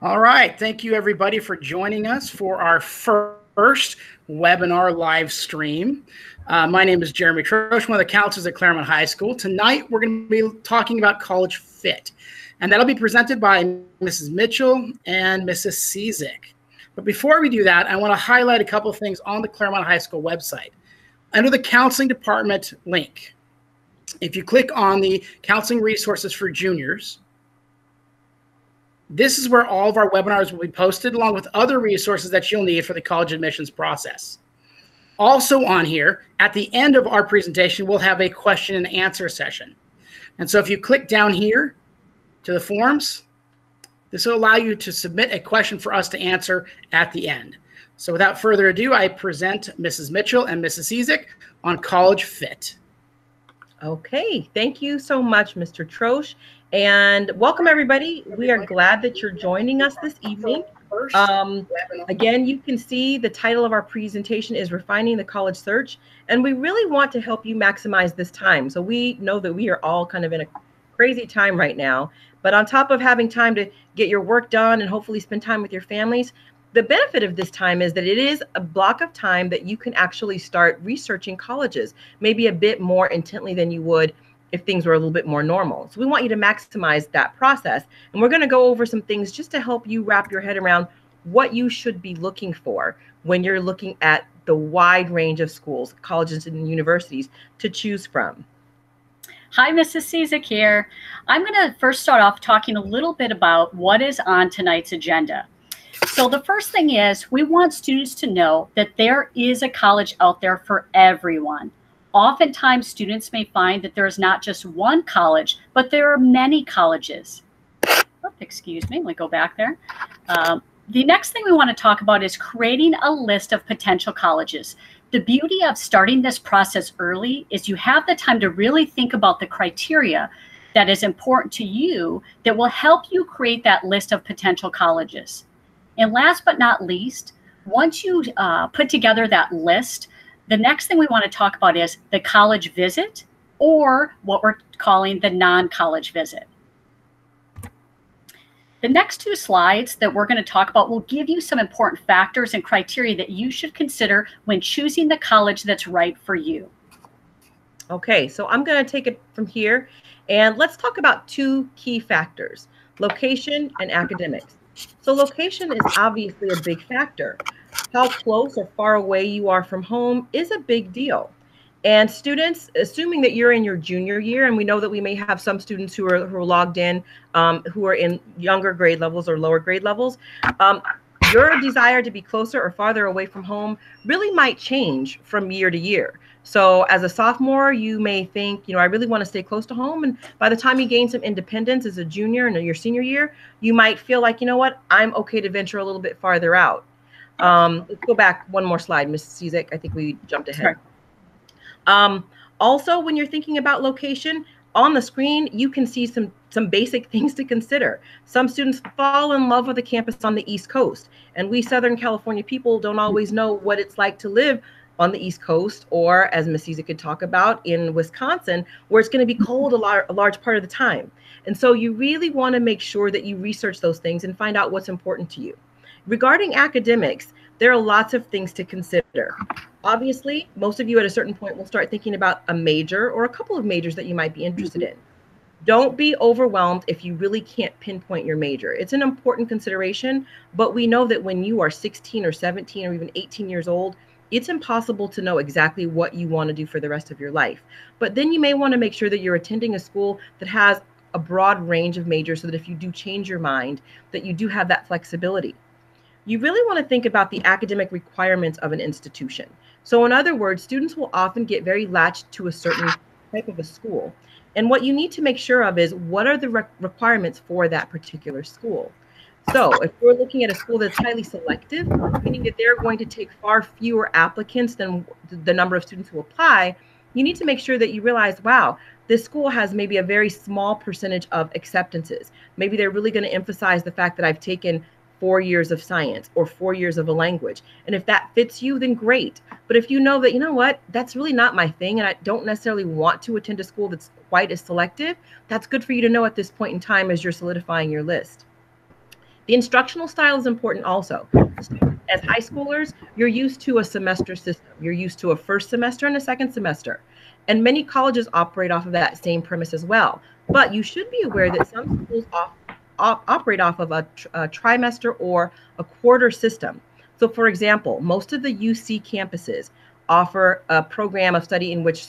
All right. Thank you, everybody, for joining us for our first webinar live stream. My name is Jeremy Trosh, one of the counselors at Claremont High School. Tonight, we're going to be talking about college fit, and that'll be presented by Mrs. Mitchell and Mrs. Cizik. But before we do that, I want to highlight a couple of things on the Claremont High School website. Under the Counseling Department link, if you click on the Counseling Resources for Juniors, this is where all of our webinars will be posted, along with other resources that you'll need for the college admissions process. Also on here, at the end of our presentation, we'll have a question and answer session. And so if you click down here to the forms, this will allow you to submit a question for us to answer at the end. So without further ado, I present Mrs. Mitchell and Mrs. Cizik on college fit. Okay, thank you so much, Mr. Trosh. And welcome, everybody. We are glad that you're joining us this evening. Again, you can see the title of our presentation is Refining the College Search, and we really want to help you maximize this time. So we know that we are all kind of in a crazy time right now, but on top of having time to get your work done and hopefully spend time with your families, the benefit of this time is that it is a block of time that you can actually start researching colleges, maybe a bit more intently than you would if things were a little bit more normal. So we want you to maximize that process. And we're going to go over some things just to help you wrap your head around what you should be looking for when you're looking at the wide range of schools, colleges, and universities to choose from. Hi, Mrs. Cizik here. I'm going to first start off talking a little bit about what is on tonight's agenda. So the first thing is we want students to know that there is a college out there for everyone. Oftentimes, students may find that there is not just one college, but there are many colleges. Oh, excuse me, let me go back there. The next thing we want to talk about is creating a list of potential colleges. The beauty of starting this process early is you have the time to really think about the criteria that is important to you that will help you create that list of potential colleges. And last but not least, once you put together that list, the next thing we want to talk about is the college visit, or what we're calling the non-college visit. The next two slides that we're going to talk about will give you some important factors and criteria that you should consider when choosing the college that's right for you. Okay, so I'm going to take it from here, and let's talk about two key factors, location and academics. So location is obviously a big factor. How close or far away you are from home is a big deal. And students, assuming that you're in your junior year, and we know that we may have some students who are logged in, who are in younger grade levels or lower grade levels, your desire to be closer or farther away from home really might change from year to year. So as a sophomore, you may think, I really want to stay close to home. And by the time you gain some independence as a junior and your senior year, you might feel like, I'm okay to venture a little bit farther out. Let's go back one more slide, Ms. Cizik. I think we jumped ahead. Sure. Also, when you're thinking about location, on the screen, you can see some basic things to consider. Some students fall in love with a campus on the East Coast, and we Southern California people don't always know what it's like to live on the East Coast, or as Ms. Cizik could talk about, in Wisconsin, where it's going to be cold a large part of the time. And so you really want to make sure that you research those things and find out what's important to you. Regarding academics, there are lots of things to consider. Obviously, most of you at a certain point will start thinking about a major or a couple of majors that you might be interested in. Don't be overwhelmed if you really can't pinpoint your major. It's an important consideration, but we know that when you are 16 or 17 or even 18 years old, it's impossible to know exactly what you want to do for the rest of your life. But then you may want to make sure that you're attending a school that has a broad range of majors so that if you do change your mind, that you do have that flexibility. You really want to think about the academic requirements of an institution. So in other words, students will often get very latched to a certain type of a school. And what you need to make sure of is what are the requirements for that particular school. So if we're looking at a school that's highly selective, meaning that they're going to take far fewer applicants than the number of students who apply, you need to make sure that you realize, wow, this school has maybe a very small percentage of acceptances. Maybe they're really going to emphasize the fact that I've taken 4 years of science or 4 years of a language. And if that fits you, then great. But if you know that, that's really not my thing, and I don't necessarily want to attend a school that's quite as selective, that's good for you to know at this point in time as you're solidifying your list. The instructional style is important also. As high schoolers, you're used to a semester system. You're used to a first semester and a second semester. And many colleges operate off of that same premise as well. But you should be aware that some schools operate off of a trimester or a quarter system. So for example, most of the UC campuses offer a program of study in which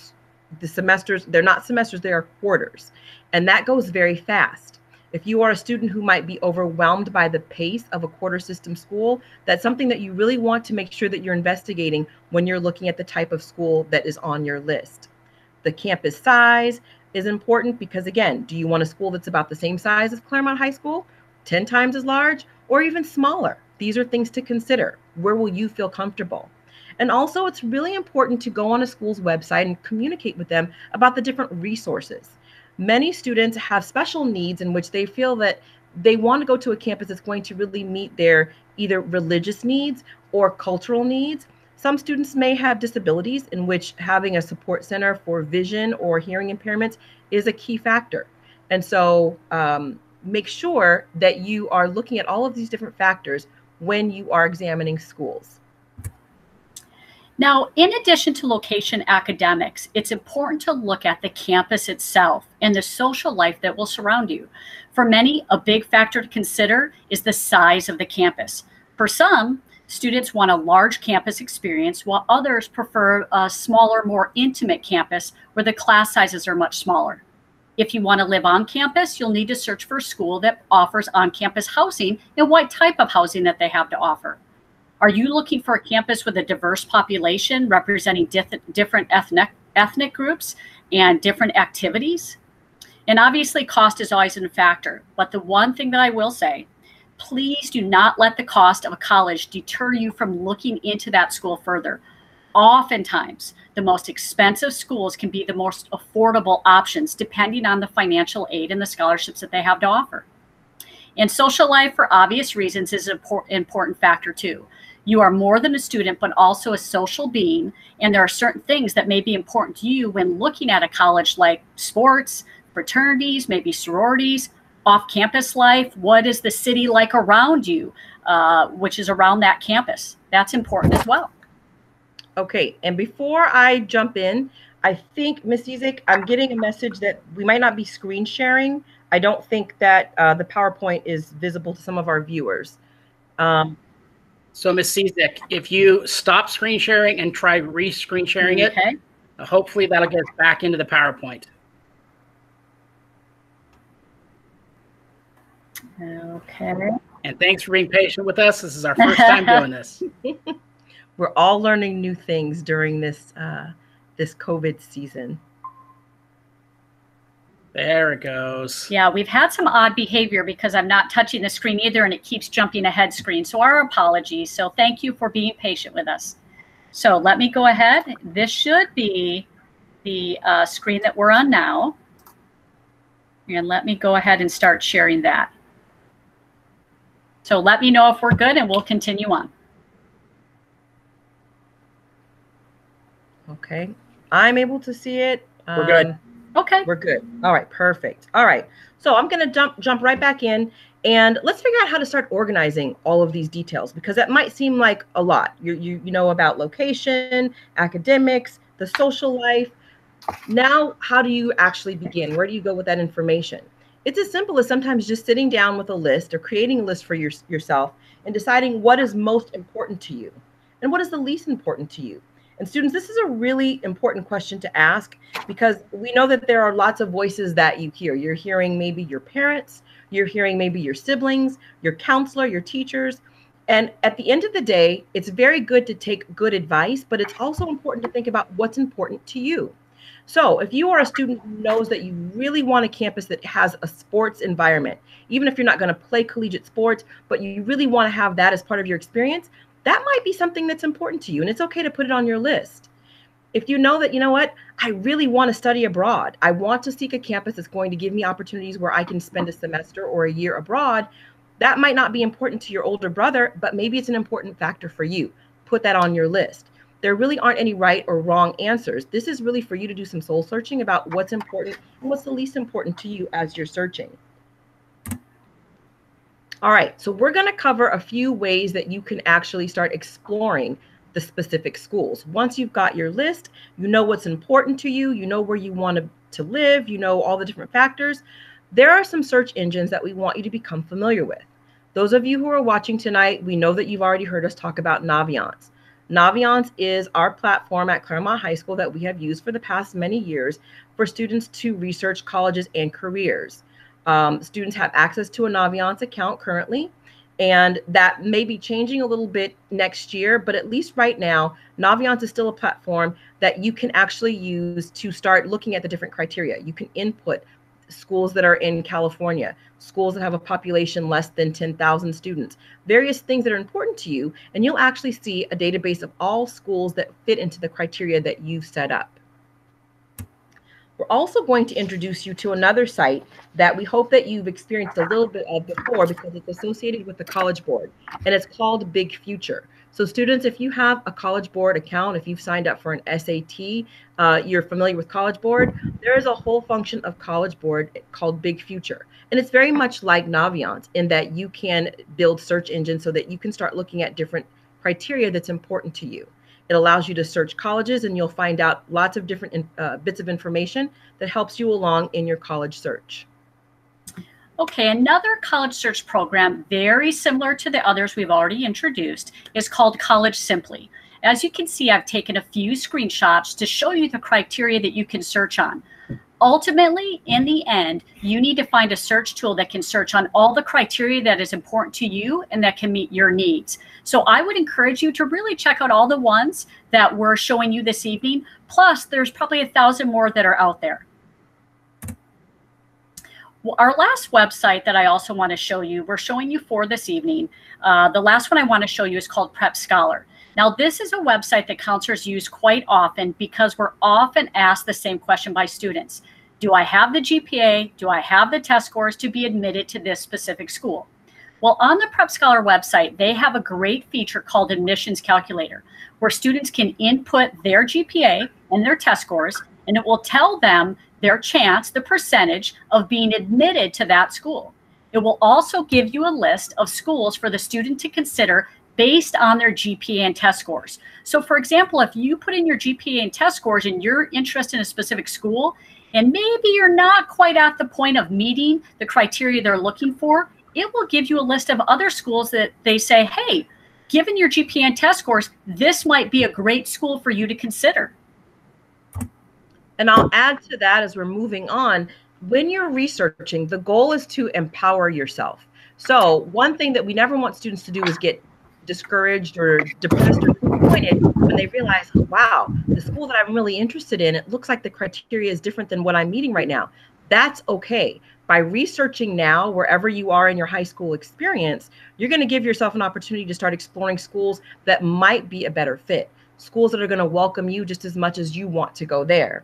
the semesters, they're not semesters, they are quarters. And that goes very fast. If you are a student who might be overwhelmed by the pace of a quarter system school, that's something that you really want to make sure that you're investigating when you're looking at the type of school that is on your list. The campus size is important because, again, do you want a school that's about the same size as Claremont High School, 10 times as large, or even smaller? These are things to consider. Where will you feel comfortable? And also, it's really important to go on a school's website and communicate with them about the different resources. Many students have special needs in which they feel that they want to go to a campus that's going to really meet their either religious needs or cultural needs. Some students may have disabilities in which having a support center for vision or hearing impairments is a key factor. And so make sure that you are looking at all of these different factors when you are examining schools. Now, in addition to location academics, it's important to look at the campus itself and the social life that will surround you. For many, a big factor to consider is the size of the campus. For some, students want a large campus experience, while others prefer a smaller, more intimate campus where the class sizes are much smaller. If you want to live on campus, you'll need to search for a school that offers on-campus housing and what type of housing that they have to offer. Are you looking for a campus with a diverse population representing different ethnic groups and different activities? And obviously, cost is always a factor. But the one thing that I will say, please do not let the cost of a college deter you from looking into that school further. Oftentimes, the most expensive schools can be the most affordable options depending on the financial aid and the scholarships that they have to offer. And social life, for obvious reasons, is an important factor too. You are more than a student, but also a social being. And there are certain things that may be important to you when looking at a college, like sports, fraternities, maybe sororities, off-campus life. What is the city like around you, which is around that campus? That's important as well. Okay, and before I jump in, I think, Ms. Cizik, I'm getting a message that we might not be screen sharing. I don't think that the PowerPoint is visible to some of our viewers. So, Ms. Cizik, if you stop screen sharing and try re-screen sharing it, hopefully that'll get us back into the PowerPoint. Okay. And thanks for being patient with us. This is our first time doing this. We're all learning new things during this this COVID season. There it goes. Yeah, we've had some odd behavior because I'm not touching the screen either, and it keeps jumping ahead screen. So our apologies. So thank you for being patient with us. So let me go ahead. This should be the screen that we're on now. And let me go ahead and start sharing that. So let me know if we're good and we'll continue on. Okay, I'm able to see it. We're good. Okay. We're good. All right, perfect. All right, so I'm gonna jump right back in and let's figure out how to start organizing all of these details, because that might seem like a lot. You know about location, academics, the social life. Now, how do you actually begin? Where do you go with that information? It's as simple as sometimes just sitting down with a list or creating a list for yourself and deciding what is most important to you and what is the least important to you. And students, this is a really important question to ask, because we know that there are lots of voices that you hear. You're hearing maybe your parents, you're hearing maybe your siblings, your counselor, your teachers. And at the end of the day, it's very good to take good advice, but it's also important to think about what's important to you. So if you are a student who knows that you really want a campus that has a sports environment, even if you're not going to play collegiate sports, but you really want to have that as part of your experience, that might be something that's important to you, and it's okay to put it on your list. If you know that, you know what, I really want to study abroad, I want to seek a campus that's going to give me opportunities where I can spend a semester or a year abroad, that might not be important to your older brother, but maybe it's an important factor for you. Put that on your list. There really aren't any right or wrong answers. This is really for you to do some soul searching about what's important and what's the least important to you as you're searching. All right, so we're going to cover a few ways that you can actually start exploring the specific schools. Once you've got your list, you know what's important to you, you know where you want to live, you know all the different factors. There are some search engines that we want you to become familiar with. Those of you who are watching tonight, we know that you've already heard us talk about Naviance. Naviance is our platform at Claremont High School that we have used for the past many years for students to research colleges and careers. Students have access to a Naviance account currently, and that may be changing a little bit next year, but at least right now, Naviance is still a platform that you can actually use to start looking at the different criteria. You can input schools that are in California, schools that have a population less than 10,000 students, various things that are important to you, and you'll actually see a database of all schools that fit into the criteria that you've set up. We're also going to introduce you to another site that we hope that you've experienced a little bit of before because it's associated with the College Board, and it's called Big Future. So students, if you have a College Board account, if you've signed up for an SAT, you're familiar with College Board, there is a whole function of College Board called Big Future. And it's very much like Naviance in that you can build search engines so that you can start looking at different criteria that's important to you. It allows you to search colleges, and you'll find out lots of different bits of information that helps you along in your college search. Okay, another college search program very similar to the others we've already introduced is called College Simply. As you can see, I've taken a few screenshots to show you the criteria that you can search on. Ultimately, in the end, you need to find a search tool that can search on all the criteria that is important to you and that can meet your needs. So I would encourage you to really check out all the ones that we're showing you this evening. Plus, there's probably 1,000 more that are out there. Our last website that I also want to show you, we're showing you for this evening. The last one I want to show you is called PrepScholar. Now, this is a website that counselors use quite often because we're often asked the same question by students. Do I have the GPA? Do I have the test scores to be admitted to this specific school? Well, on the PrepScholar website, they have a great feature called Admissions Calculator, where students can input their GPA and their test scores, and it will tell them their chance, the percentage of being admitted to that school. It will also give you a list of schools for the student to consider based on their GPA and test scores. So for example, if you put in your GPA and test scores and you're interested in a specific school, and maybe you're not quite at the point of meeting the criteria they're looking for, it will give you a list of other schools that they say, hey, given your GPA and test scores, this might be a great school for you to consider. And I'll add to that as we're moving on, when you're researching, the goal is to empower yourself. So one thing that we never want students to do is get discouraged or depressed or disappointed when they realize, wow, the school that I'm really interested in, it looks like the criteria is different than what I'm meeting right now. That's okay. By researching now, wherever you are in your high school experience, you're going to give yourself an opportunity to start exploring schools that might be a better fit, schools that are going to welcome you just as much as you want to go there.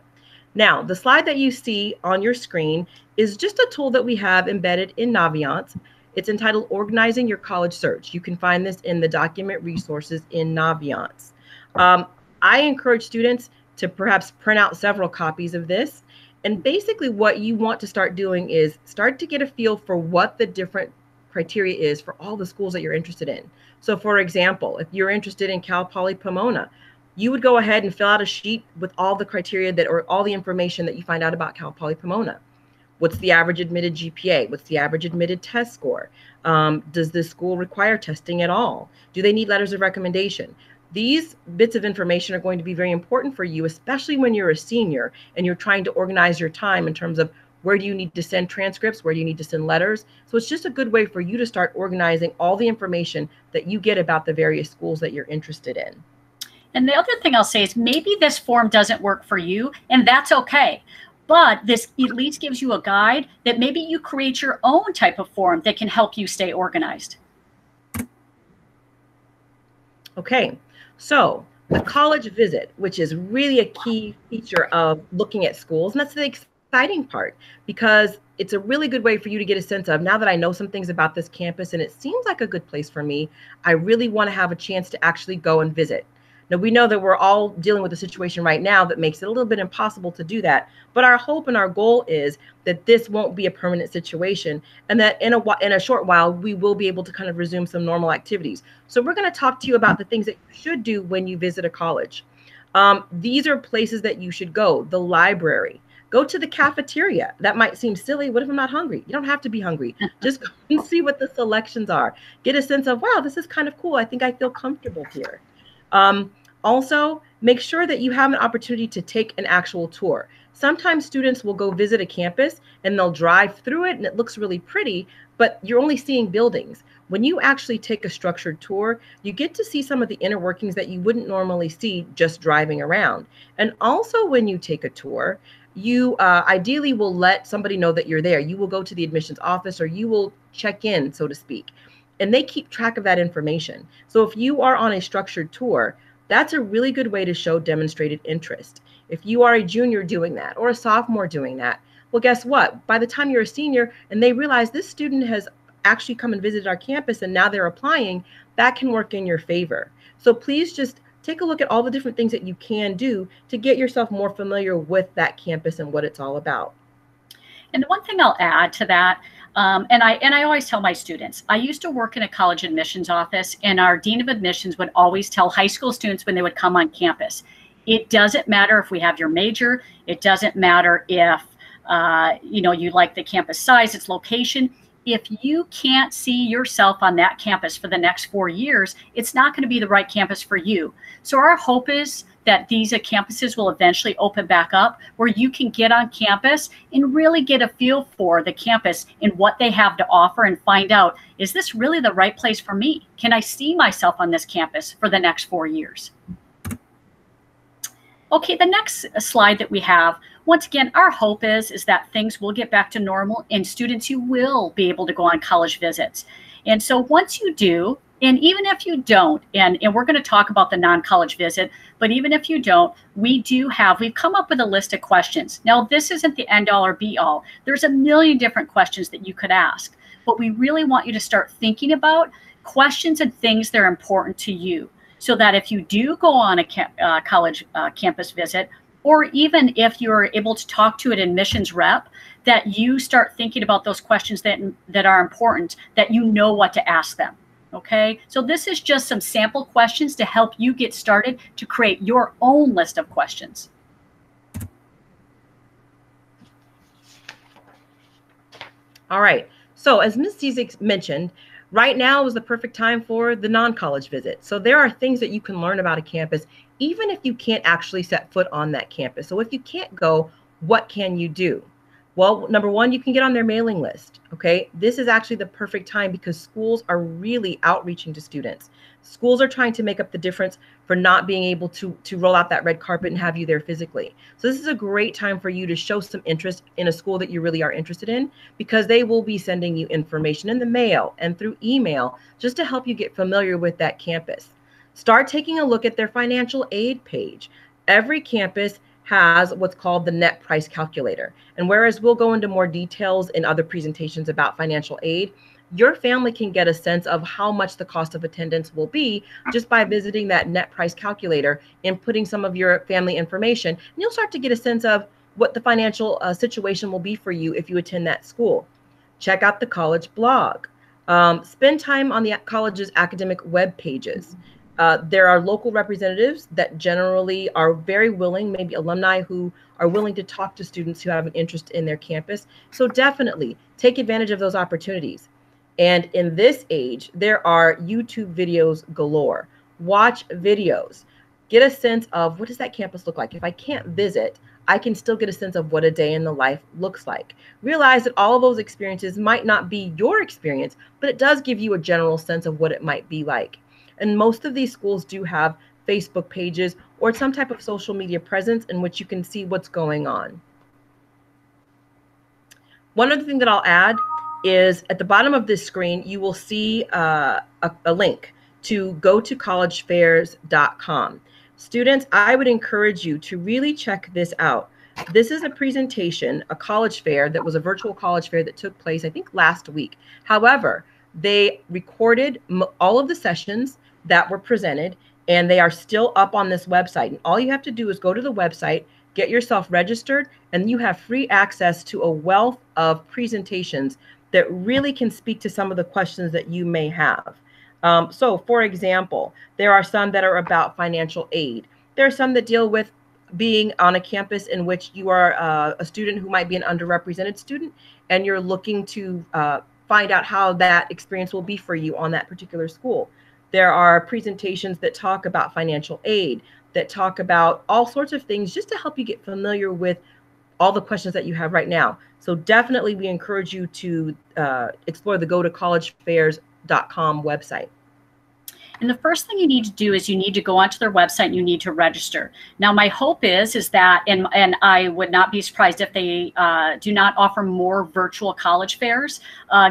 Now, the slide that you see on your screen is just a tool that we have embedded in Naviance. It's entitled Organizing Your College Search. You can find this in the document resources in Naviance. I encourage students to perhaps print out several copies of this. And basically what you want to start doing is start to get a feel for what the different criteria is for all the schools that you're interested in. So for example, if you're interested in Cal Poly Pomona, you would go ahead and fill out a sheet with all the criteria that, or all the information that you find out about Cal Poly Pomona. What's the average admitted GPA? What's the average admitted test score? Does this school require testing at all? Do they need letters of recommendation? These bits of information are going to be very important for you, especially when you're a senior and you're trying to organize your time in terms of where do you need to send transcripts? Where do you need to send letters? So it's just a good way for you to start organizing all the information that you get about the various schools that you're interested in. And the other thing I'll say is maybe this form doesn't work for you, and that's okay. But this at least gives you a guide that maybe you create your own type of form that can help you stay organized. Okay, so the college visit, which is really a key feature of looking at schools, and that's the exciting part because it's a really good way for you to get a sense of, now that I know some things about this campus and it seems like a good place for me, I really want to have a chance to actually go and visit. Now, we know that we're all dealing with a situation right now that makes it a little bit impossible to do that. But our hope and our goal is that this won't be a permanent situation, and that in a short while, we will be able to kind of resume some normal activities. So we're going to talk to you about the things that you should do when you visit a college. These are places that you should go. The library. Go to the cafeteria. That might seem silly. What if I'm not hungry? You don't have to be hungry. Just go and see what the selections are. Get a sense of, wow, this is kind of cool. I think I feel comfortable here. Also, make sure that you have an opportunity to take an actual tour. Sometimes students will go visit a campus and they'll drive through it and it looks really pretty, but you're only seeing buildings. When you actually take a structured tour, you get to see some of the inner workings that you wouldn't normally see just driving around. And also when you take a tour, you ideally will let somebody know that you're there. You will go to the admissions office, or you will check in, so to speak, and they keep track of that information. So if you are on a structured tour, that's a really good way to show demonstrated interest. If you are a junior doing that or a sophomore doing that, well, guess what? By the time you're a senior and they realize this student has actually come and visited our campus and now they're applying, that can work in your favor. So please just take a look at all the different things that you can do to get yourself more familiar with that campus and what it's all about. And the one thing I'll add to that, and I always tell my students, I used to work in a college admissions office, and our dean of admissions would always tell high school students when they would come on campus, it doesn't matter if we have your major, it doesn't matter if you like the campus size, its location. If you can't see yourself on that campus for the next 4 years, it's not going to be the right campus for you. So our hope is that these campuses will eventually open back up where you can get on campus and really get a feel for the campus and what they have to offer and find out, is this really the right place for me? Can I see myself on this campus for the next 4 years? Okay, the next slide that we have, once again, our hope is that things will get back to normal and students, you will be able to go on college visits. And so once you do, and even if you don't, and we're going to talk about the non-college visit, but even if you don't, we've come up with a list of questions. Now, this isn't the end all or be all. There's a million different questions that you could ask, but we really want you to start thinking about questions and things that are important to you, so that if you do go on a college campus visit, or even if you're able to talk to an admissions rep, that you start thinking about those questions that are important, that you know what to ask them. Okay, so this is just some sample questions to help you get started to create your own list of questions. All right, so as Ms. Cizik mentioned, right now is the perfect time for the non-college visit. So there are things that you can learn about a campus, even if you can't actually set foot on that campus. So if you can't go, what can you do? Well, number one, you can get on their mailing list, okay? This is actually the perfect time because schools are really outreaching to students. Schools are trying to make up the difference for not being able to roll out that red carpet and have you there physically. So this is a great time for you to show some interest in a school that you really are interested in, because they will be sending you information in the mail and through email just to help you get familiar with that campus. Start taking a look at their financial aid page. Every campus has what's called the net price calculator. And whereas we'll go into more details in other presentations about financial aid, your family can get a sense of how much the cost of attendance will be just by visiting that net price calculator and putting some of your family information. And you'll start to get a sense of what the financial situation will be for you if you attend that school. Check out the college blog. Spend time on the college's academic web pages. There are local representatives that generally are very willing, maybe alumni who are willing to talk to students who have an interest in their campus. So definitely take advantage of those opportunities. And in this age, there are YouTube videos galore. Watch videos. Get a sense of, what does that campus look like? If I can't visit, I can still get a sense of what a day in the life looks like. Realize that all of those experiences might not be your experience, but it does give you a general sense of what it might be like. And most of these schools do have Facebook pages or some type of social media presence in which you can see what's going on. One other thing that I'll add is at the bottom of this screen, you will see a link to gotocollegefairs.com. Students, I would encourage you to really check this out. This is a presentation, a college fair that was a virtual college fair that took place, I think, last week. However, they recorded all of the sessions that were presented, and they are still up on this website. And all you have to do is go to the website, get yourself registered, and you have free access to a wealth of presentations that really can speak to some of the questions that you may have. So for example, there are some that are about financial aid. There are some that deal with being on a campus in which you are a student who might be an underrepresented student, and you're looking to find out how that experience will be for you on that particular school. There are presentations that talk about financial aid, that talk about all sorts of things just to help you get familiar with all the questions that you have right now. So definitely we encourage you to explore the gotocollegefairs.com website. And the first thing you need to do is you need to go onto their website and you need to register. Now, my hope is that, and I would not be surprised if they do not offer more virtual college fairs,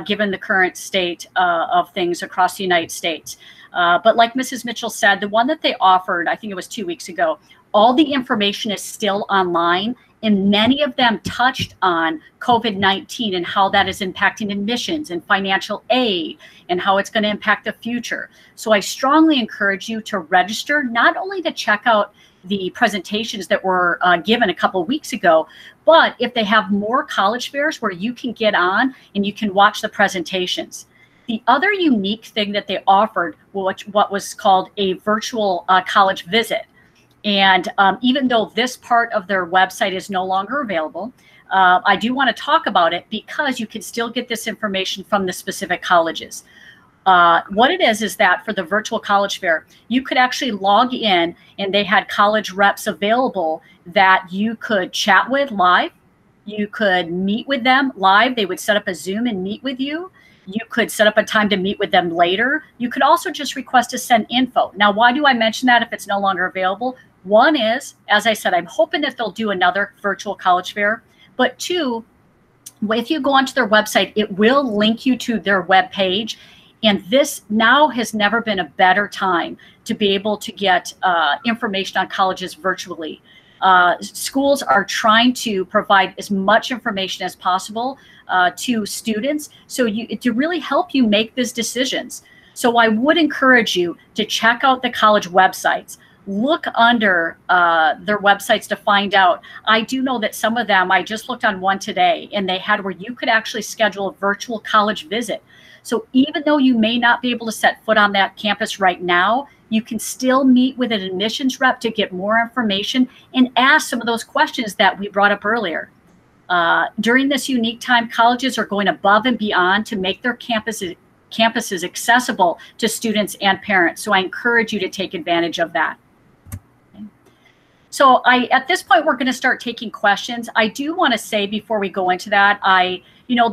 given the current state of things across the United States. But like Mrs. Mitchell said, the one that they offered, I think it was 2 weeks ago, all the information is still online. And many of them touched on COVID-19 and how that is impacting admissions and financial aid and how it's going to impact the future. So I strongly encourage you to register, not only to check out the presentations that were given a couple of weeks ago, but if they have more college fairs where you can get on and you can watch the presentations. The other unique thing that they offered, what was called a virtual college visit. And even though this part of their website is no longer available, I do want to talk about it because you can still get this information from the specific colleges. What it is that for the virtual college fair, you could actually log in and they had college reps available that you could chat with live. You could meet with them live. They would set up a Zoom and meet with you. You could set up a time to meet with them later. You could also just request to send info. Now, why do I mention that if it's no longer available? One is, as I said, I'm hoping that they'll do another virtual college fair. But two, if you go onto their website, it will link you to their web page. And this now has never been a better time to be able to get information on colleges virtually. Schools are trying to provide as much information as possible to students to really help you make these decisions. So I would encourage you to check out the college websites. Look under their websites to find out. I do know that some of them, I just looked on one today, and they had where you could actually schedule a virtual college visit. So even though you may not be able to set foot on that campus right now, you can still meet with an admissions rep to get more information and ask some of those questions that we brought up earlier. During this unique time, colleges are going above and beyond to make their campuses accessible to students and parents. So I encourage you to take advantage of that. So at this point, we're going to start taking questions. I do want to say before we go into that,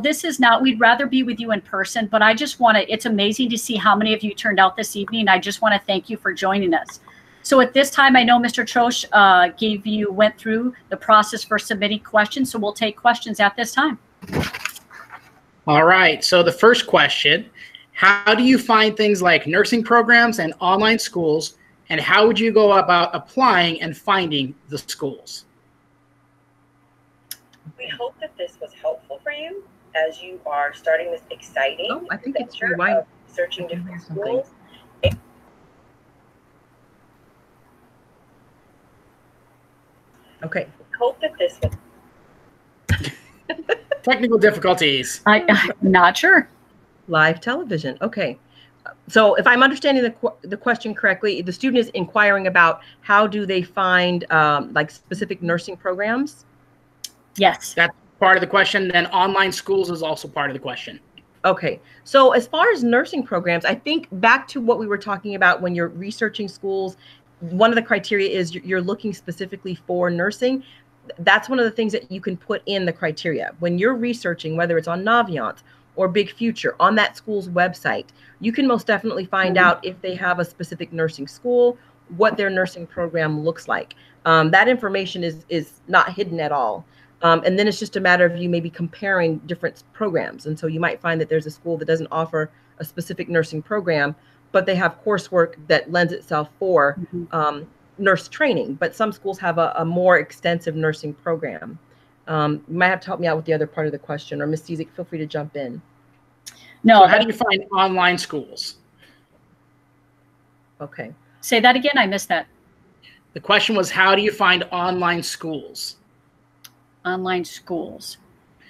this is not, we'd rather be with you in person, but I just want to, it's amazing to see how many of you turned out this evening. I just want to thank you for joining us. So at this time, I know Mr. Trosh went through the process for submitting questions, so we'll take questions at this time. All right, so the first question, how do you find things like nursing programs and online schools, and how would you go about applying and finding the schools? We hope that this was helpful for you as you are starting this exciting I think it's adventure of searching different schools. Okay. We hope that this was Technical difficulties. I'm not sure. Live television. Okay. So if I'm understanding the question correctly, the student is inquiring about how do they find like specific nursing programs? Yes. That's part of the question. Then online schools is also part of the question. Okay. So as far as nursing programs, I think back to what we were talking about when you're researching schools, one of the criteria is you're looking specifically for nursing. That's one of the things that you can put in the criteria. When you're researching, whether it's on Naviance or Big Future, on that school's website, you can most definitely find out if they have a specific nursing school, what their nursing program looks like. That information is not hidden at all. And then it's just a matter of you maybe comparing different programs. And so you might find that there's a school that doesn't offer a specific nursing program, but they have coursework that lends itself for nurse training. But some schools have a more extensive nursing program. You might have to help me out with the other part of the question, or Ms. Cizik, feel free to jump in. No. So how do you find online schools? Okay. Say that again. I missed that. The question was, how do you find online schools? Online schools.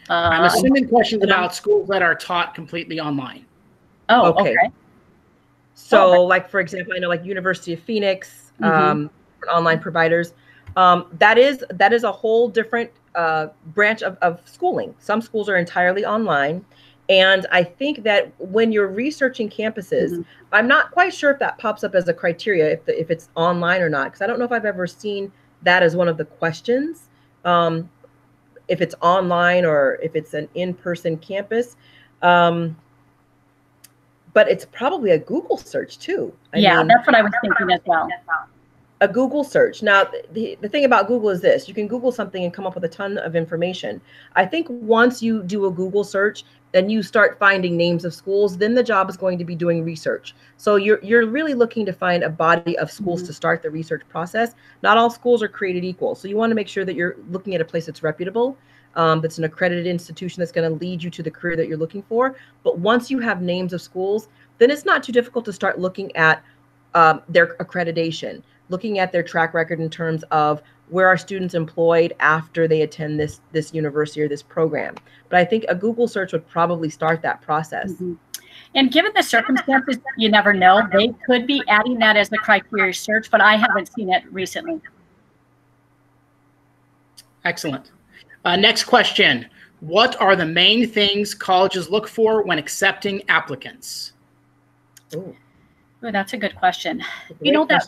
I'm assuming questions about schools that are taught completely online. Oh, okay. So like, for example, I know like University of Phoenix, online providers, that is a whole different branch of schooling. Some schools are entirely online. And I think that when you're researching campuses, I'm not quite sure if that pops up as a criteria, if it's online or not, because I don't know if I've ever seen that as one of the questions, if it's online or if it's an in-person campus. But it's probably a Google search too. I mean, that's what I was thinking as well. A Google search. Now, the thing about Google is this: you can Google something and come up with a ton of information. I think once you do a Google search and you start finding names of schools, then the job is going to be doing research. So you're really looking to find a body of schools to start the research process. Not all schools are created equal. So you want to make sure that you're looking at a place that's reputable, that's an accredited institution that's going to lead you to the career that you're looking for. But once you have names of schools, then it's not too difficult to start looking at their accreditation, looking at their track record in terms of where are students employed after they attend this university or this program. But I think a Google search would probably start that process. And given the circumstances, you never know. They could be adding that as the criteria search, but I haven't seen it recently. Excellent. Next question. What are the main things colleges look for when accepting applicants? Oh, that's a good question. You know, that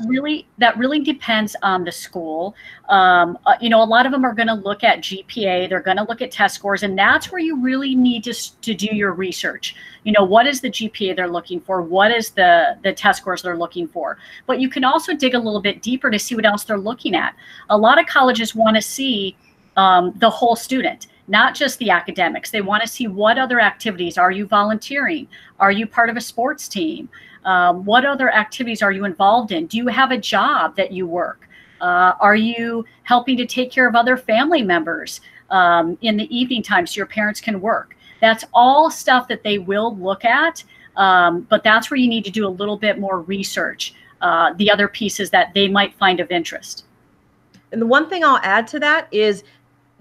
really depends on the school. You know, a lot of them are going to look at GPA. They're going to look at test scores, and that's where you really need to do your research. You know, what is the GPA they're looking for? What is the test scores they're looking for? But you can also dig a little bit deeper to see what else they're looking at. A lot of colleges want to see the whole student, not just the academics. They want to see what other activities. Are you volunteering? Are you part of a sports team? What other activities are you involved in? Do you have a job that you work? Are you helping to take care of other family members in the evening time so your parents can work? That's all stuff that they will look at, but that's where you need to do a little bit more research, the other pieces that they might find of interest. And the one thing I'll add to that is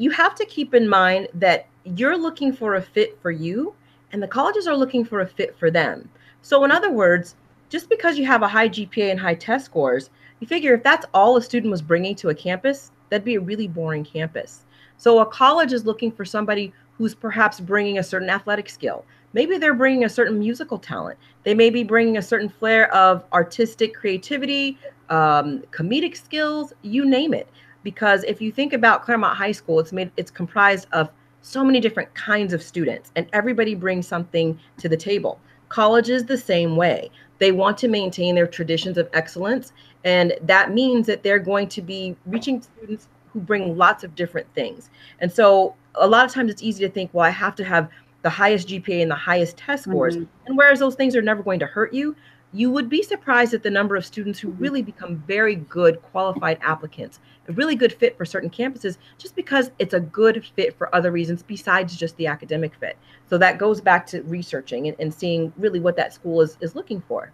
you have to keep in mind that you're looking for a fit for you, and the colleges are looking for a fit for them. So in other words, just because you have a high GPA and high test scores, you figure if that's all a student was bringing to a campus, that'd be a really boring campus. So a college is looking for somebody who's perhaps bringing a certain athletic skill. Maybe they're bringing a certain musical talent. They may be bringing a certain flair of artistic creativity, comedic skills, you name it. Because if you think about Claremont High School, it's comprised of so many different kinds of students, and everybody brings something to the table. College is the same way. They want to maintain their traditions of excellence, and that means that they're going to be reaching students who bring lots of different things. And so a lot of times it's easy to think, well, I have to have the highest GPA and the highest test scores. And whereas those things are never going to hurt you, you would be surprised at the number of students who really become very good qualified applicants, a really good fit for certain campuses, just because it's a good fit for other reasons besides just the academic fit. So that goes back to researching and seeing really what that school is looking for.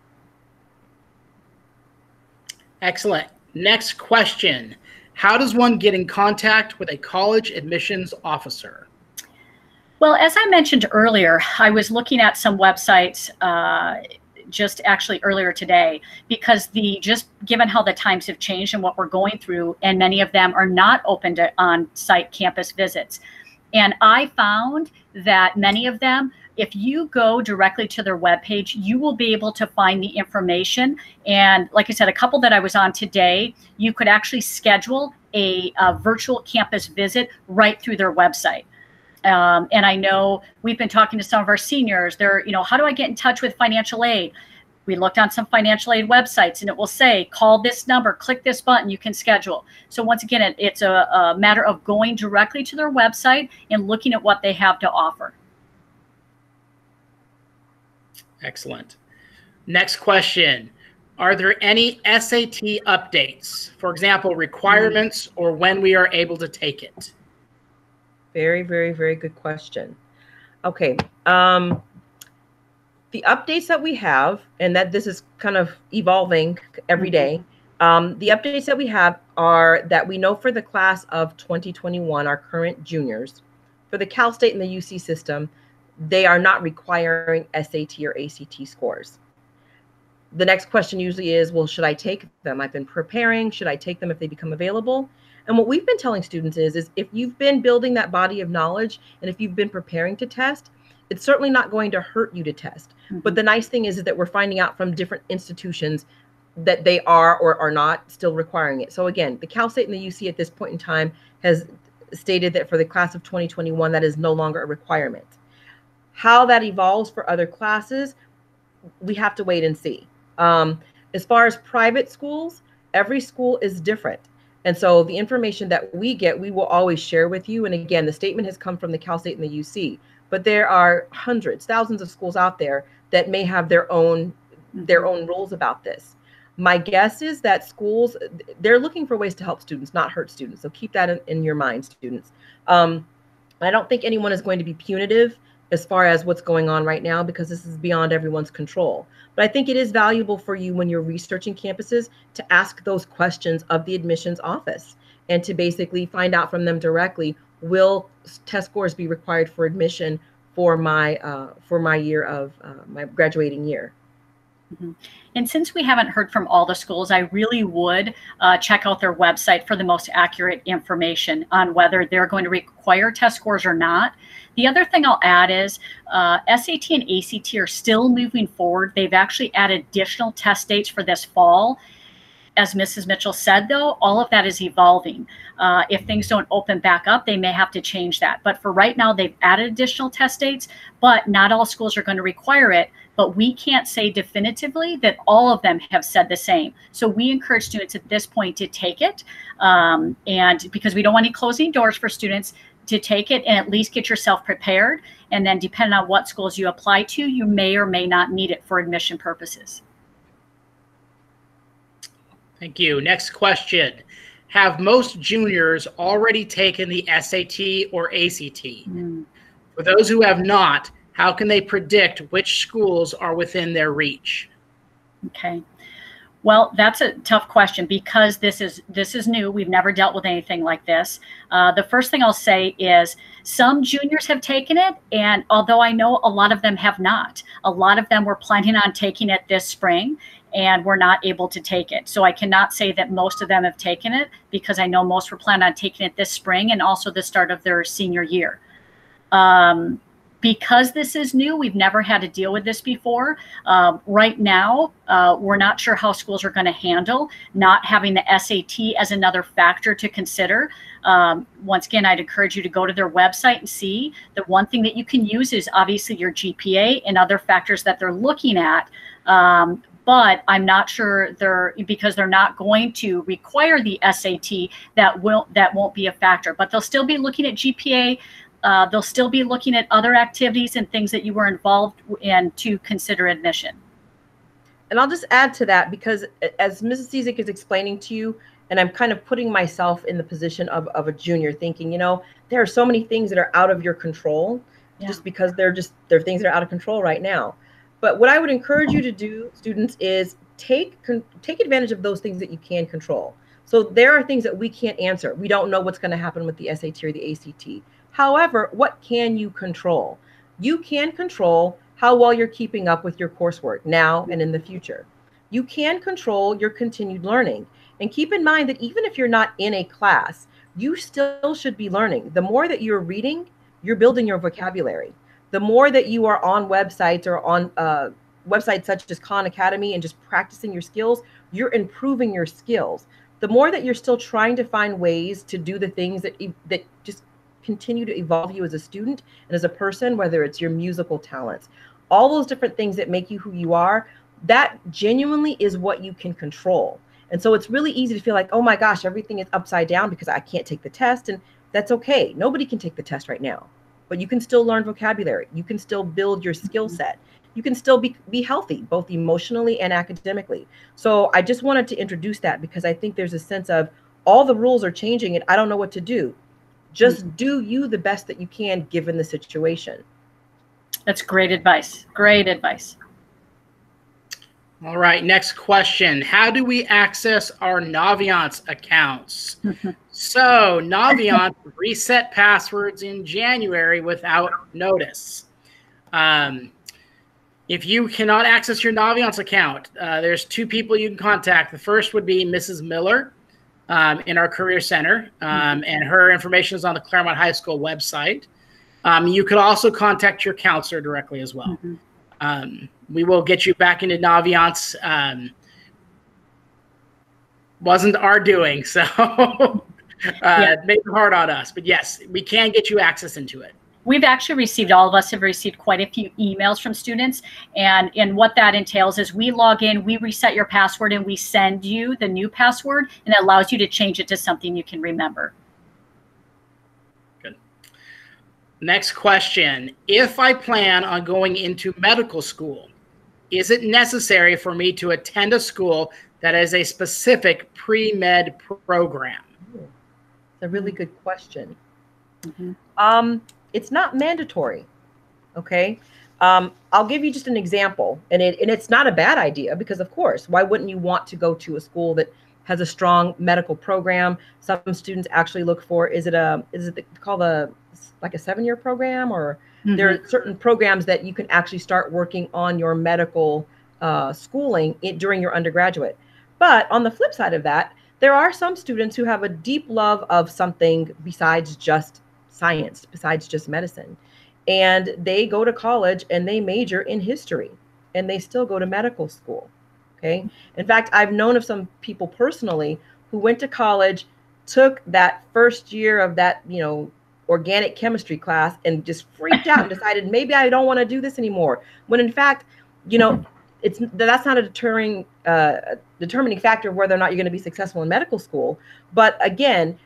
Excellent. Next question. How does one get in contact with a college admissions officer? Well, as I mentioned earlier, I was looking at some websites just actually earlier today, because just given how the times have changed and what we're going through, and many of them are not open to on-site campus visits. And I found that many of them, if you go directly to their webpage, you will be able to find the information. And like I said, a couple that I was on today, you could actually schedule a virtual campus visit right through their website. And I know we've been talking to some of our seniors. They're, how do I get in touch with financial aid? We looked on some financial aid websites, and it will say, call this number, click this button, you can schedule. So once again, it's a matter of going directly to their website and looking at what they have to offer. Excellent. Next question. Are there any SAT updates? For example, requirements or when we are able to take it? Very, very, very good question. Okay. The updates that we have, and that this is kind of evolving every day, the updates that we have are that we know for the class of 2021, our current juniors, for the Cal State and the UC system, they are not requiring SAT or ACT scores. The next question usually is, well, should I take them? I've been preparing. Should I take them if they become available? And what we've been telling students is if you've been building that body of knowledge and if you've been preparing to test, it's certainly not going to hurt you to test. But the nice thing is that we're finding out from different institutions that they are or are not still requiring it. So again, the Cal State and the UC at this point in time has stated that for the class of 2021, that is no longer a requirement. How that evolves for other classes, we have to wait and see. As far as private schools, every school is different. And so the information that we get, we will always share with you. And again, the statement has come from the Cal State and the UC, but there are hundreds, thousands of schools out there that may have their own rules about this. My guess is that schools, they're looking for ways to help students, not hurt students. So keep that in your mind, students. I don't think anyone is going to be punitive as far as what's going on right now, because this is beyond everyone's control. But I think it is valuable for you when you're researching campuses to ask those questions of the admissions office and to basically find out from them directly, will test scores be required for admission for my year of my graduating year? And since we haven't heard from all the schools, I really would check out their website for the most accurate information on whether they're going to require test scores or not. The other thing I'll add is SAT and ACT are still moving forward. They've actually added additional test dates for this fall. As Mrs. Mitchell said, though, all of that is evolving. If things don't open back up, they may have to change that. But for right now, they've added additional test dates, but not all schools are going to require it. But we can't say definitively that all of them have said the same. So we encourage students at this point to take it. And because we don't want any closing doors for students, to take it and at least get yourself prepared. And then depending on what schools you apply to, you may or may not need it for admission purposes. Thank you. Next question. Have most juniors already taken the SAT or ACT? For those who have not, how can they predict which schools are within their reach? Okay. Well, that's a tough question because this is new. We've never dealt with anything like this. The first thing I'll say is some juniors have taken it, and although I know a lot of them have not, a lot of them were planning on taking it this spring and were not able to take it. So I cannot say that most of them have taken it because I know most were planning on taking it this spring and also the start of their senior year. Because this is new, we've never had to deal with this before. Right now, we're not sure how schools are going to handle not having the SAT as another factor to consider. Once again, I'd encourage you to go to their website and see. The one thing that you can use is obviously your GPA and other factors that they're looking at. But I'm not sure because they're not going to require the SAT, that won't be a factor. But they'll still be looking at GPA. They'll still be looking at other activities and things that you were involved in to consider admission. And I'll just add to that, because as Mrs. Cizik is explaining to you, and I'm kind of putting myself in the position of a junior thinking, there are so many things that are out of your control just because they're things that are out of control right now. But what I would encourage you to do, students, is take advantage of those things that you can control. So there are things that we can't answer. We don't know what's going to happen with the SAT or the ACT. However, what can you control? You can control how well you're keeping up with your coursework now and in the future. You can control your continued learning. And keep in mind that even if you're not in a class, you still should be learning. The more that you're reading, you're building your vocabulary. The more that you are on websites or on websites such as Khan Academy and just practicing your skills, you're improving your skills. The more that you're still trying to find ways to do the things that just continue to evolve you as a student and as a person, whether it's your musical talents, all those different things that make you who you are, that genuinely is what you can control. And so it's really easy to feel like, oh my gosh, everything is upside down because I can't take the test. And that's okay. Nobody can take the test right now, but you can still learn vocabulary. You can still build your skill set. You can still be healthy, both emotionally and academically. So I just wanted to introduce that because I think there's a sense of all the rules are changing and I don't know what to do. Just do you the best that you can given the situation. That's great advice. Great advice. All right, next question. How do we access our Naviance accounts? So Naviance reset passwords in January without notice. If you cannot access your Naviance account, there's two people you can contact. The first would be Mrs. Miller in our Career Center, and her information is on the Claremont High School website. You could also contact your counselor directly as well. We will get you back into Naviance. Wasn't our doing, so it made it hard on us. But yes, we can get you access into it. We've actually received, all of us have received quite a few emails from students. And what that entails is we log in, we reset your password, and we send you the new password, and it allows you to change it to something you can remember. Good. Next question. If I plan on going into medical school, is it necessary for me to attend a school that has a specific pre-med program? It's a really good question. It's not mandatory. Okay. I'll give you just an example, and it's not a bad idea, because of course, why wouldn't you want to go to a school that has a strong medical program? Some students actually look for, is it called like a 7-year program, or there are certain programs that you can actually start working on your medical schooling during your undergraduate. But on the flip side of that, there are some students who have a deep love of something besides just science, besides just medicine. And they go to college and they major in history, and they still go to medical school. Okay. In fact, I've known of some people personally who went to college, took that first year of that, organic chemistry class, and just freaked out and decided, maybe I don't want to do this anymore. When in fact, that's not a determining factor of whether or not you're going to be successful in medical school. But again,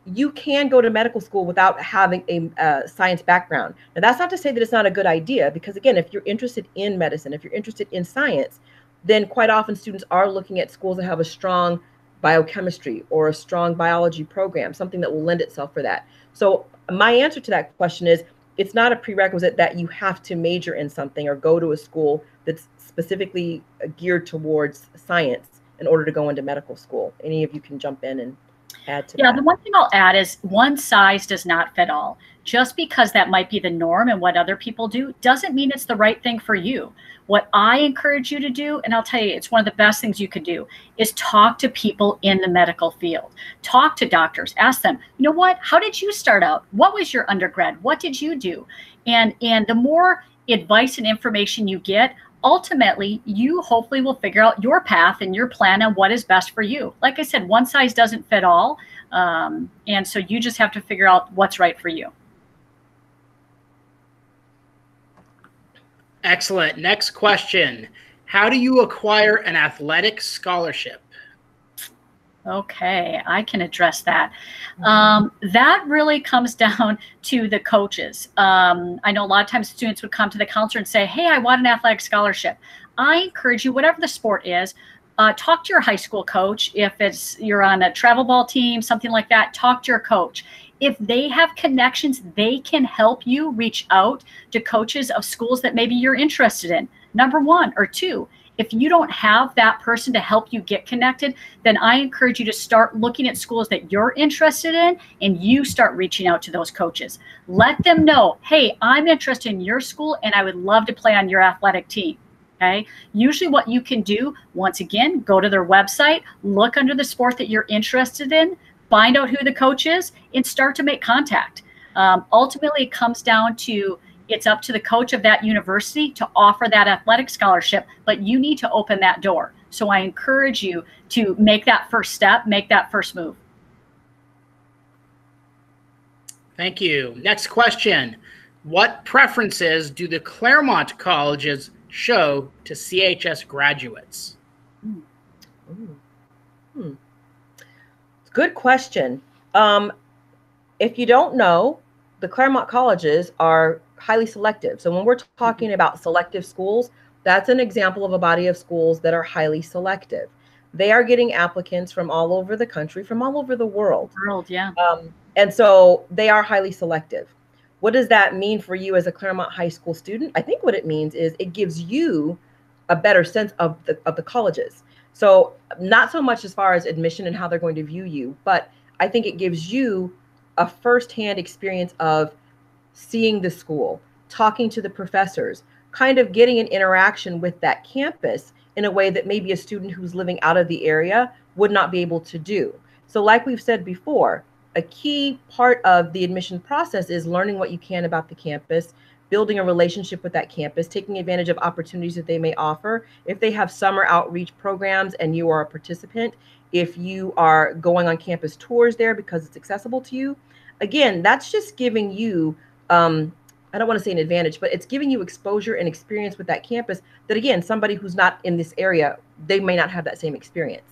you can go to medical school without having a science background. Now, that's not to say that it's not a good idea, because again, if you're interested in medicine, if you're interested in science, then quite often students are looking at schools that have a strong biochemistry or a strong biology program, something that will lend itself for that. So my answer to that question is, it's not a prerequisite that you have to major in something or go to a school that's specifically geared towards science in order to go into medical school. Any of you can jump in and add to that. Yeah, the one thing I'll add is one size does not fit all. Just because that might be the norm and what other people do doesn't mean it's the right thing for you. What I encourage you to do, and I'll tell you, it's one of the best things you could do, is talk to people in the medical field. Talk to doctors. Ask them, you know what? How did you start out? What was your undergrad? What did you do? And the more advice and information you get, ultimately, you hopefully will figure out your path and your plan on what is best for you. Like I said, one size doesn't fit all. And so you just have to figure out what's right for you. Excellent. Next question. How do you acquire an athletic scholarship? Okay, I can address that. That really comes down to the coaches. I know a lot of times students would come to the counselor and say, hey, I want an athletic scholarship. I encourage you, whatever the sport is, talk to your high school coach. If you're on a travel ball team, something like that, talk to your coach. If they have connections, they can help you reach out to coaches of schools that maybe you're interested in, number one. Or two, if you don't have that person to help you get connected, then I encourage you to start looking at schools that you're interested in, and you start reaching out to those coaches. Let them know, hey, I'm interested in your school and I would love to play on your athletic team. Okay. Usually what you can do, once again, go to their website, look under the sport that you're interested in, find out who the coach is, and start to make contact. Ultimately, it comes down to, it's up to the coach of that university to offer that athletic scholarship, but you need to open that door. So I encourage you to make that first step, make that first move. Thank you. Next question. What preferences do the Claremont colleges show to CHS graduates? Good question. If you don't know, the Claremont colleges are highly selective. So when we're talking about selective schools, that's an example of a body of schools that are highly selective. They are getting applicants from all over the country, from all over the world. Yeah. And so they are highly selective. What does that mean for you as a Claremont High School student? I think what it means is it gives you a better sense of the colleges. So not so much as far as admission and how they're going to view you, but I think it gives you a firsthand experience of seeing the school, talking to the professors, kind of getting an interaction with that campus in a way that maybe a student who's living out of the area would not be able to do. So like we've said before, a key part of the admission process is learning what you can about the campus, building a relationship with that campus, taking advantage of opportunities that they may offer. If they have summer outreach programs and you are a participant, if you are going on campus tours there because it's accessible to you, again, that's just giving you, I don't want to say an advantage, but it's giving you exposure and experience with that campus that, again, somebody who's not in this area, they may not have that same experience.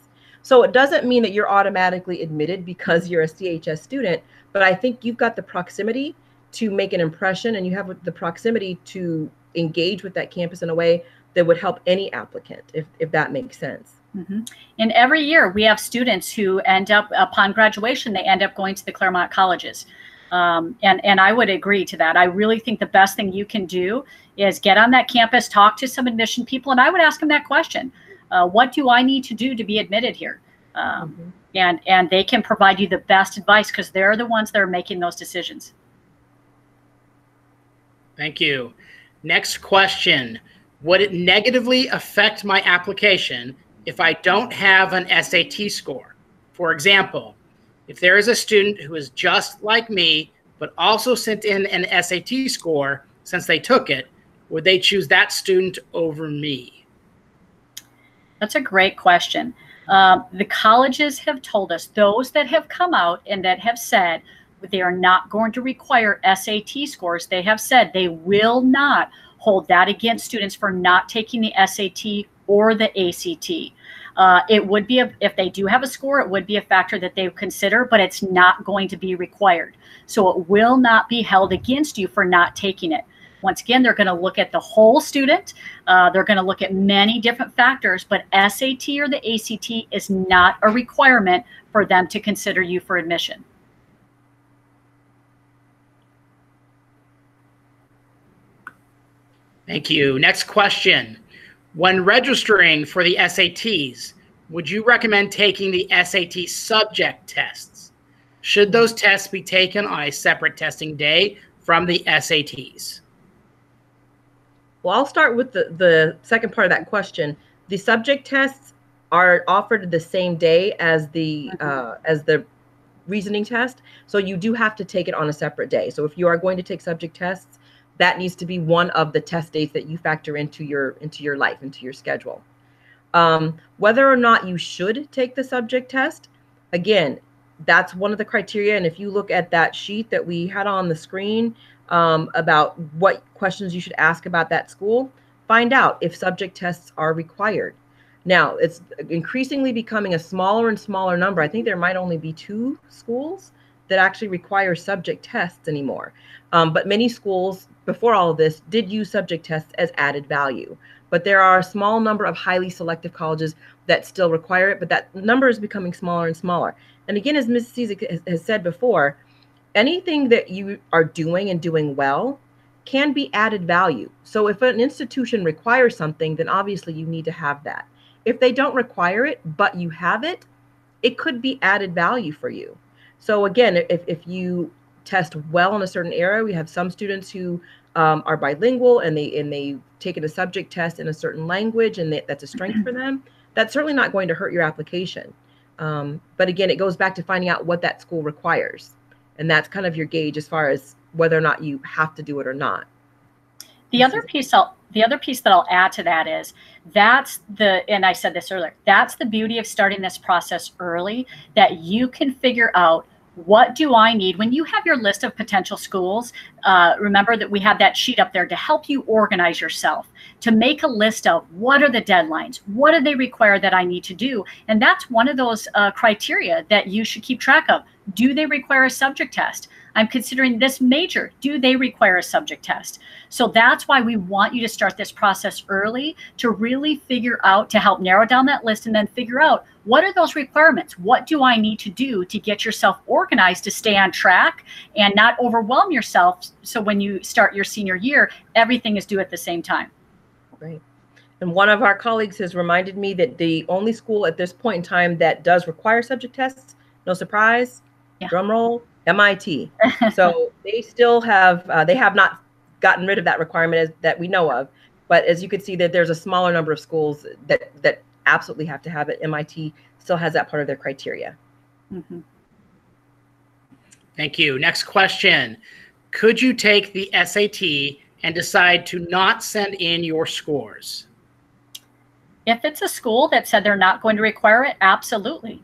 So it doesn't mean that you're automatically admitted because you're a CHS student, but I think you've got the proximity to make an impression, and you have the proximity to engage with that campus in a way that would help any applicant, if that makes sense. Mm-hmm. And every year we have students who end up, upon graduation, they end up going to the Claremont colleges. And I would agree to that. I really think the best thing you can do is get on that campus, talk to some admission people, and I would ask them that question. What do I need to do to be admitted here? And they can provide you the best advice because they're the ones that are making those decisions. Thank you. Next question. Would it negatively affect my application if I don't have an SAT score? For example, if there is a student who is just like me, but also sent in an SAT score since they took it, would they choose that student over me? That's a great question. The colleges have told us, those that have come out and that have said they are not going to require SAT scores, they have said they will not hold that against students for not taking the SAT or the ACT. It would be, if they do have a score, it would be a factor that they would consider, but it's not going to be required. So it will not be held against you for not taking it. Once again, they're going to look at the whole student. They're going to look at many different factors, but SAT or the ACT is not a requirement for them to consider you for admission. Thank you. Next question. When registering for the SATs, would you recommend taking the SAT subject tests? Should those tests be taken on a separate testing day from the SATs? Well, I'll start with the second part of that question. The subject tests are offered the same day as the reasoning test, so you do have to take it on a separate day. So if you are going to take subject tests, that needs to be one of the test days that you factor into your life, into your schedule. Whether or not you should take the subject test, again, that's one of the criteria. And if you look at that sheet that we had on the screen about what questions you should ask about that school, find out if subject tests are required. Now, it's increasingly becoming a smaller and smaller number. I think there might only be 2 schools that actually require subject tests anymore. But many schools before all of this did use subject tests as added value. But there are a small number of highly selective colleges that still require it, but that number is becoming smaller and smaller. And again, as Ms. Cizik has said before, anything that you are doing and doing well can be added value. So if an institution requires something, then obviously you need to have that. If they don't require it, but you have it, it could be added value for you. So again, if you test well in a certain area, we have some students who are bilingual and they take a subject test in a certain language, and that's a strength for them. That's certainly not going to hurt your application. But again, it goes back to finding out what that school requires. And that's kind of your gauge as far as whether or not you have to do it or not. The other piece that I'll add to that is and I said this earlier, that's the beauty of starting this process early, that you can figure out, what do I need? When you have your list of potential schools, remember that we have that sheet up there to help you organize yourself, to make a list of what are the deadlines, what do they require that I need to do? And that's one of those criteria that you should keep track of. Do they require a subject test? I'm considering this major. Do they require a subject test? So that's why we want you to start this process early, to really figure out, to help narrow down that list and then figure out, what are those requirements? What do I need to do to get yourself organized, to stay on track and not overwhelm yourself? So when you start your senior year, everything is due at the same time. Right. And one of our colleagues has reminded me that the only school at this point in time that does require subject tests, no surprise, drum roll, MIT. So they still have, they have not gotten rid of that requirement that we know of. But as you can see, that there's a smaller number of schools that absolutely have to have it. MIT still has that part of their criteria. Mm-hmm. Thank you. Next question. Could you take the SAT and decide to not send in your scores? If it's a school that said they're not going to require it, absolutely.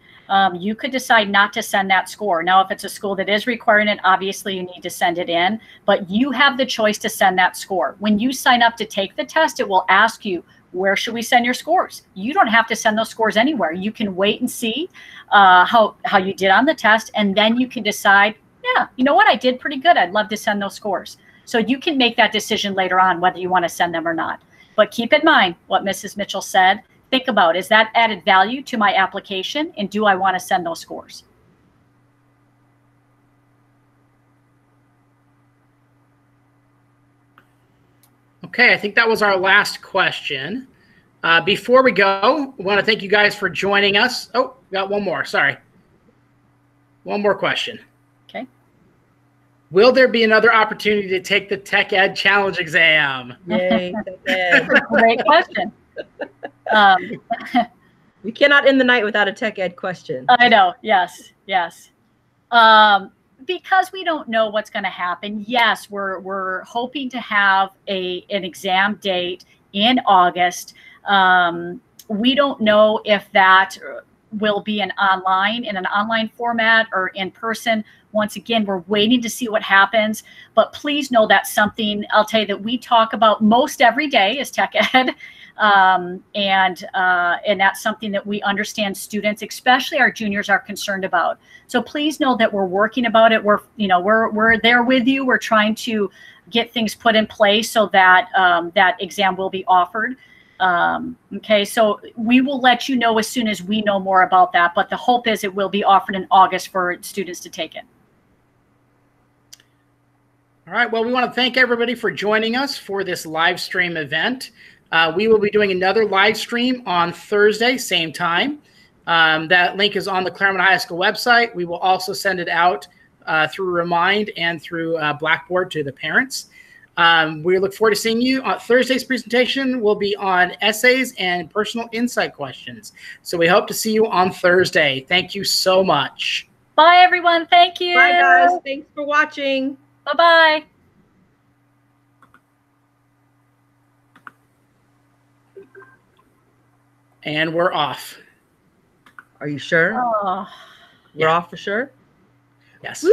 You could decide not to send that score. Now, if it's a school that is requiring it, obviously you need to send it in, but you have the choice to send that score. When you sign up to take the test, it will ask you, where should we send your scores? You don't have to send those scores anywhere. You can wait and see how you did on the test, and then you can decide, yeah, you know what, I did pretty good. I'd love to send those scores. So you can make that decision later on whether you want to send them or not. But keep in mind what Mrs. Mitchell said. Think about, is that added value to my application, and do I want to send those scores? Okay, I think that was our last question. Before we go, I want to thank you guys for joining us. Oh, got one more. Sorry. One more question. Okay. Will there be another opportunity to take the Tech Ed Challenge exam? Yay, Tech Ed. Great question. We cannot end the night without a Tech Ed question. I know. Yes. Yes. Because we don't know what's going to happen. Yes, we're hoping to have an exam date in August. We don't know if that will be in an online format or in person. Once again, we're waiting to see what happens, but please know that's something I'll tell you that we talk about most every day is Tech Ed. And that's something that we understand students, especially our juniors, are concerned about. So please know that we're working about it. We're there with you. We're trying to get things put in place so that that exam will be offered. Okay, so we will let you know as soon as we know more about that, but the hope is it will be offered in August for students to take it. All right, well, we want to thank everybody for joining us for this live stream event. We will be doing another live stream on Thursday, same time. That link is on the Claremont High School website. We will also send it out through Remind and through Blackboard to the parents. We look forward to seeing you. Thursday's presentation will be on essays and personal insight questions. So we hope to see you on Thursday. Thank you so much. Bye, everyone. Thank you. Bye, guys. Thanks for watching. Bye-bye. And we're off. Are you sure? Oh. We're off for sure? Yes. Woo!